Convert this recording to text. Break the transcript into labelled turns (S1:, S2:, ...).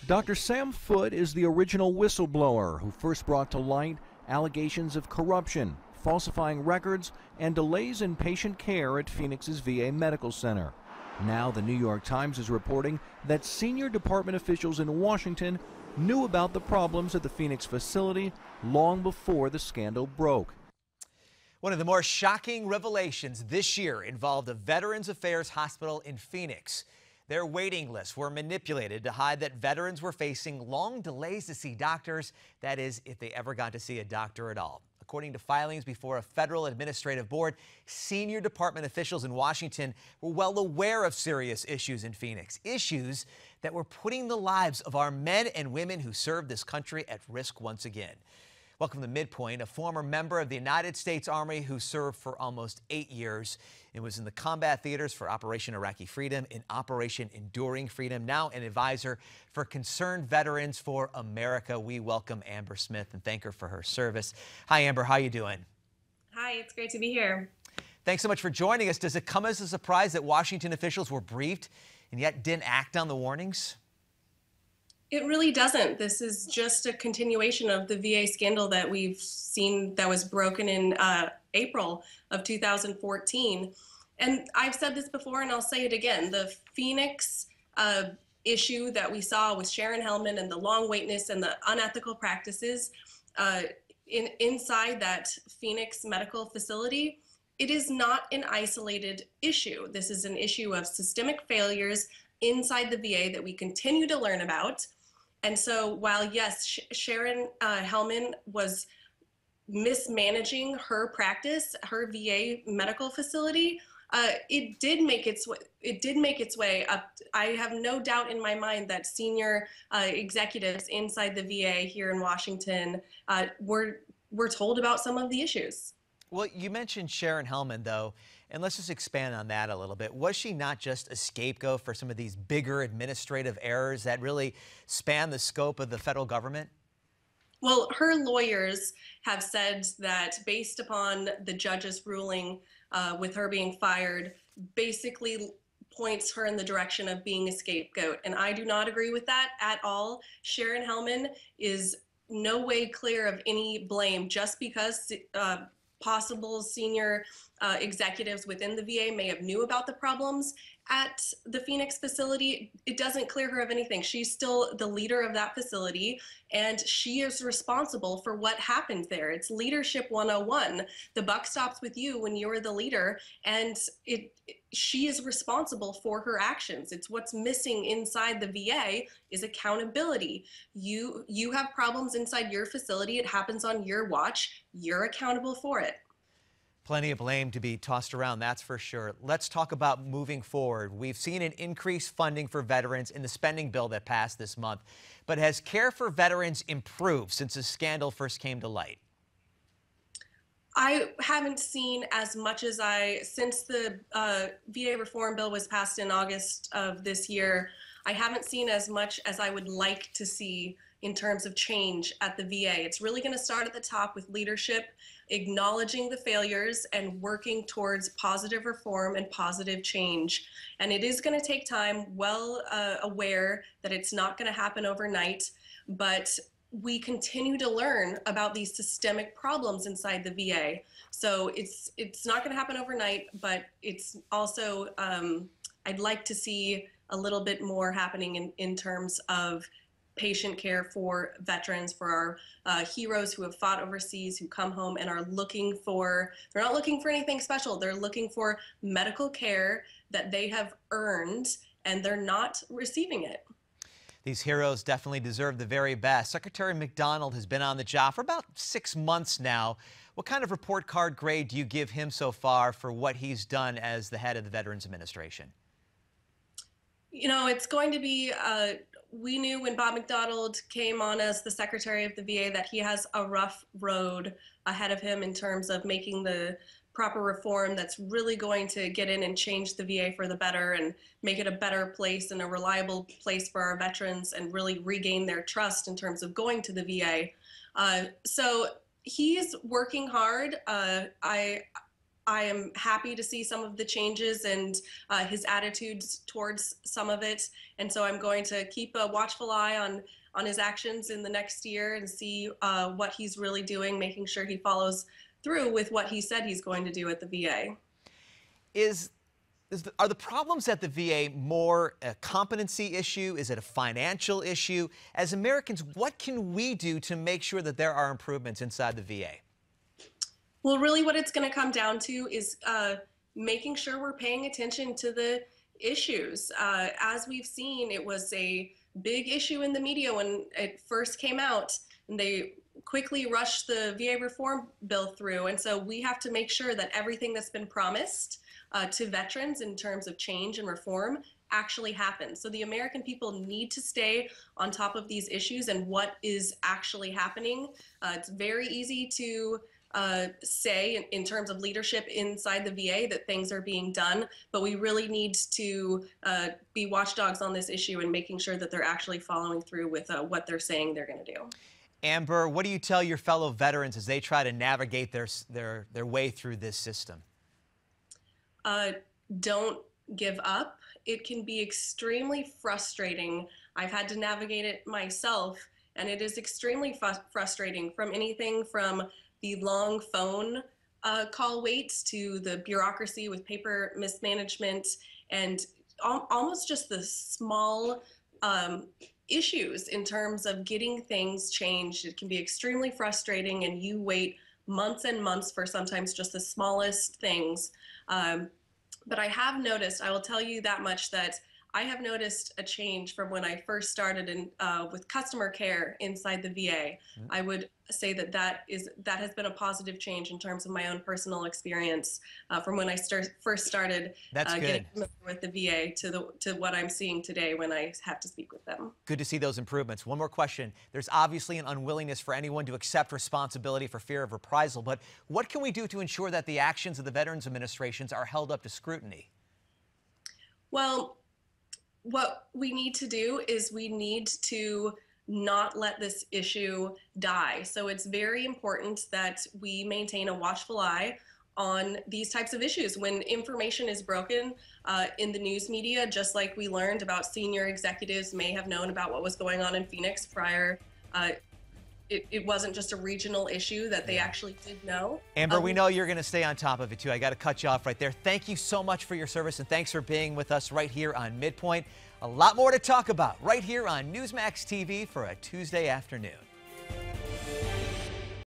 S1: Dr. Sam Foote is the original whistleblower who first brought to light allegations of corruption, falsifying records, and delays in patient care at Phoenix's VA Medical Center. Now the New York Times is reporting that senior department officials in Washington knew about the problems at the Phoenix facility long before the scandal broke.
S2: One of the more shocking revelations this year involved a Veterans Affairs hospital in Phoenix. Their waiting lists were manipulated to hide that veterans were facing long delays to see doctors, that is, if they ever got to see a doctor at all. According to filings before a federal administrative board, senior department officials in Washington were well aware of serious issues in Phoenix, issues that were putting the lives of our men and women who served this country at risk once again. Welcome to Midpoint, a former member of the United States Army who served for almost 8 years and was in the combat theaters for Operation Iraqi Freedom and Operation Enduring Freedom, now an advisor for Concerned Veterans for America. We welcome Amber Smith and thank her for her service. Hi, Amber. How you doing?
S3: Hi, it's great to be here.
S2: Thanks so much for joining us. Does it come as a surprise that Washington officials were briefed and yet didn't act on the warnings?
S3: It really doesn't. This is just a continuation of the VA scandal that we've seen that was broken in April of 2014. And I've said this before and I'll say it again. The Phoenix issue that we saw with Sharon Hellman and the long wait lists and the unethical practices inside that Phoenix medical facility, it is not an isolated issue. This is an issue of systemic failures inside the VA that we continue to learn about. And so while, yes, Sharon Hellman was mismanaging her practice, her VA medical facility, it did make its way up. I have no doubt in my mind that senior executives inside the VA here in Washington were told about some of the issues.
S2: Well, you mentioned Sharon Hellman, though, and let's just expand on that a little bit. Was she not just a scapegoat for some of these bigger administrative errors that really span the scope of the federal government?
S3: Well, her lawyers have said that based upon the judge's ruling with her being fired, basically points her in the direction of being a scapegoat. And I do not agree with that at all. Sharon Hellman is no way clear of any blame just because possible senior executives within the VA may have knew about the problems at the Phoenix facility. It doesn't clear her of anything. She's still the leader of that facility, and she is responsible for what happened there. It's leadership 101. The buck stops with you when you're the leader, and she is responsible for her actions. It's what's missing inside the VA is accountability. You have problems inside your facility. It happens on your watch. You're accountable for it.
S2: Plenty of blame to be tossed around, that's for sure. Let's talk about moving forward. We've seen an increased funding for veterans in the spending bill that passed this month. But has care for veterans improved since the scandal first came to light?
S3: I haven't seen as much as since the VA reform bill was passed in August of this year, I haven't seen as much as I would like to see in terms of change at the VA. It's really going to start at the top with leadership, acknowledging the failures and working towards positive reform and positive change. And it is going to take time, well aware that it's not going to happen overnight, but we continue to learn about these systemic problems inside the VA. So it's not going to happen overnight, but it's also, I'd like to see a little bit more happening in terms of patient care for veterans, for our heroes who have fought overseas, who come home and are looking for, they're not looking for anything special, they're looking for medical care that they have earned and they're not receiving it.
S2: These heroes definitely deserve the very best. Secretary McDonald has been on the job for about 6 months now. What kind of report card grade do you give him so far for what he's done as the head of the Veterans Administration?
S3: You know, it's going to be, we knew when Bob McDonald came on as the Secretary of the VA that he has a rough road ahead of him in terms of making the proper reform that's really going to get in and change the VA for the better and make it a better place and a reliable place for our veterans and really regain their trust in terms of going to the VA. So he's working hard. I am happy to see some of the changes and his attitudes towards some of it. And so I'm going to keep a watchful eye on his actions in the next year and see what he's really doing, making sure he follows through with what he said he's going to do at the VA.
S2: Are the problems at the VA more a competency issue? Is it a financial issue? As Americans, what can we do to make sure that there are improvements inside the VA?
S3: Well, really what it's going to come down to is making sure we're paying attention to the issues. As we've seen, it was a big issue in the media when it first came out, and they quickly rushed the VA reform bill through. And so we have to make sure that everything that's been promised to veterans in terms of change and reform actually happens. So the American people need to stay on top of these issues and what is actually happening. It's very easy to say in terms of leadership inside the VA that things are being done, but we really need to be watchdogs on this issue and making sure that they're actually following through with what they're saying they're going to do.
S2: Amber, what do you tell your fellow veterans as they try to navigate their way through this system?
S3: Don't give up. It can be extremely frustrating. I've had to navigate it myself, and it is extremely frustrating, from anything from the long phone call waits to the bureaucracy with paper mismanagement and almost just the small issues in terms of getting things changed. It can be extremely frustrating, and you wait months and months for sometimes just the smallest things. But I have noticed, I will tell you that much, that I have noticed a change from when I first started with customer care inside the VA. Mm-hmm. I would say that has been a positive change in terms of my own personal experience from when I first started getting familiar with the VA to what I'm seeing today when I have to speak with them. Good
S2: to see those improvements. One more question. There's obviously an unwillingness for anyone to accept responsibility for fear of reprisal, but what can we do to ensure that the actions of the Veterans Administrations are held up to scrutiny?
S3: Well, what we need to do is we need to not let this issue die. So it's very important that we maintain a watchful eye on these types of issues. When information is broken in the news media, just like we learned about senior executives may have known about what was going on in Phoenix prior, it wasn't just a regional issue, that they actually did know.
S2: Amber, we know you're going to stay on top of it too. I got to cut you off right there. Thank you so much for your service, and thanks for being with us right here on Midpoint. A lot more to talk about right here on Newsmax TV for a Tuesday afternoon.